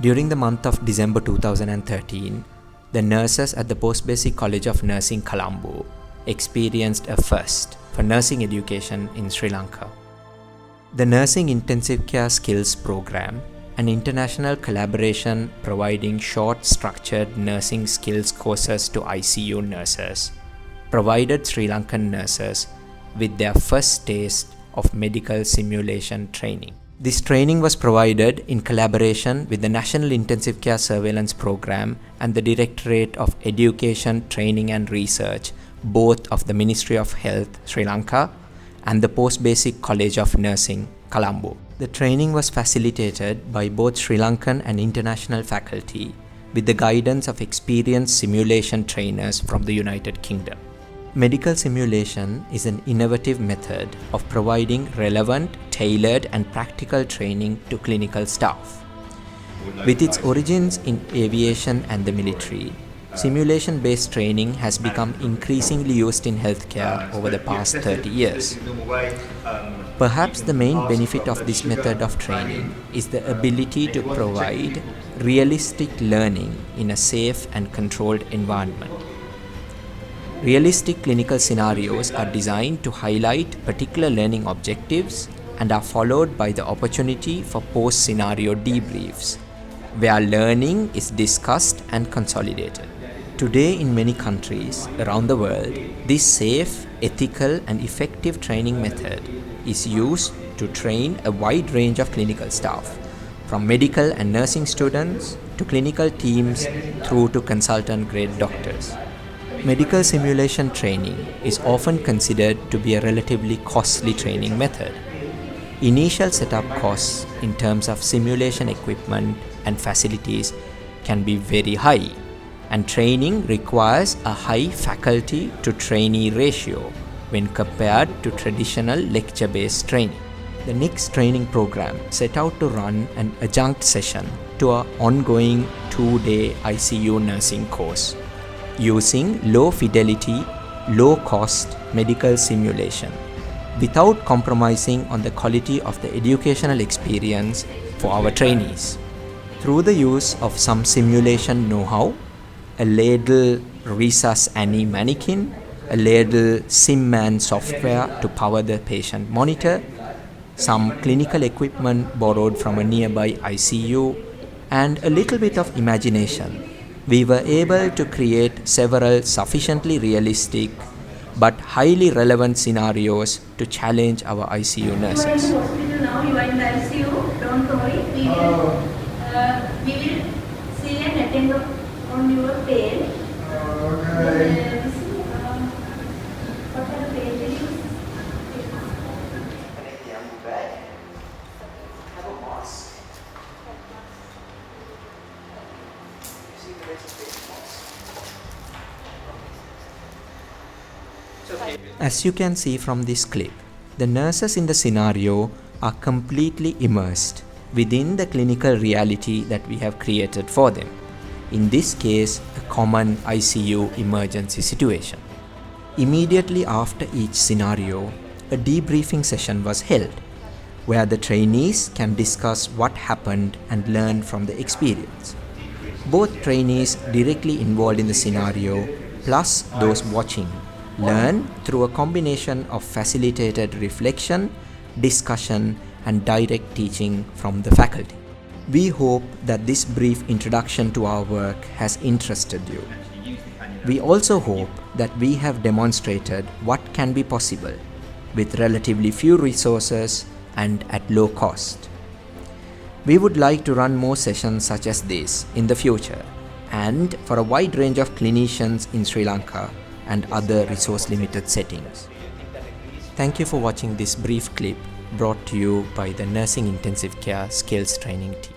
During the month of December 2013, the nurses at the Post-Basic College of Nursing, Colombo, experienced a first for nursing education in Sri Lanka. The Nursing Intensive Care Skills Program, an international collaboration providing short structured nursing skills courses to ICU nurses, provided Sri Lankan nurses with their first taste of medical simulation training. This training was provided in collaboration with the National Intensive Care Surveillance Program and the Directorate of Education, Training and Research, both of the Ministry of Health, Sri Lanka, and the Post-Basic College of Nursing, Colombo. The training was facilitated by both Sri Lankan and international faculty with the guidance of experienced simulation trainers from the United Kingdom. Medical simulation is an innovative method of providing relevant, tailored and practical training to clinical staff. With its origins in aviation and the military, simulation-based training has become increasingly used in healthcare over the past 30 years. Perhaps the main benefit of this method of training is the ability to provide realistic learning in a safe and controlled environment. Realistic clinical scenarios are designed to highlight particular learning objectives and are followed by the opportunity for post-scenario debriefs, where learning is discussed and consolidated. Today, in many countries around the world, this safe, ethical and effective training method is used to train a wide range of clinical staff, from medical and nursing students to clinical teams through to consultant-grade doctors. Medical simulation training is often considered to be a relatively costly training method. Initial setup costs in terms of simulation equipment and facilities can be very high, and training requires a high faculty to trainee ratio when compared to traditional lecture-based training. The NICSTraining program set out to run an adjunct session to our ongoing 2-day ICU nursing course, using low-fidelity, low-cost medical simulation without compromising on the quality of the educational experience for our trainees. Through the use of some simulation know-how, a ladle Resus Annie mannequin, a ladle SIM-man software to power the patient monitor, some clinical equipment borrowed from a nearby ICU, and a little bit of imagination, we were able to create several sufficiently realistic but highly relevant scenarios to challenge our ICU nurses. You are in the hospital now, you are in the ICU, don't worry, we will see and attend on your pain. Okay. What are the pain reliefs? Have a mask. As you can see from this clip, the nurses in the scenario are completely immersed within the clinical reality that we have created for them. In this case, a common ICU emergency situation. Immediately after each scenario, a debriefing session was held, where the trainees can discuss what happened and learn from the experience. Both trainees directly involved in the scenario, plus those watching, learn through a combination of facilitated reflection, discussion, and direct teaching from the faculty. We hope that this brief introduction to our work has interested you. We also hope that we have demonstrated what can be possible with relatively few resources and at low cost. We would like to run more sessions such as this in the future, and for a wide range of clinicians in Sri Lanka and other resource-limited settings. Thank you for watching this brief clip brought to you by the Nursing Intensive Care Skills Training team.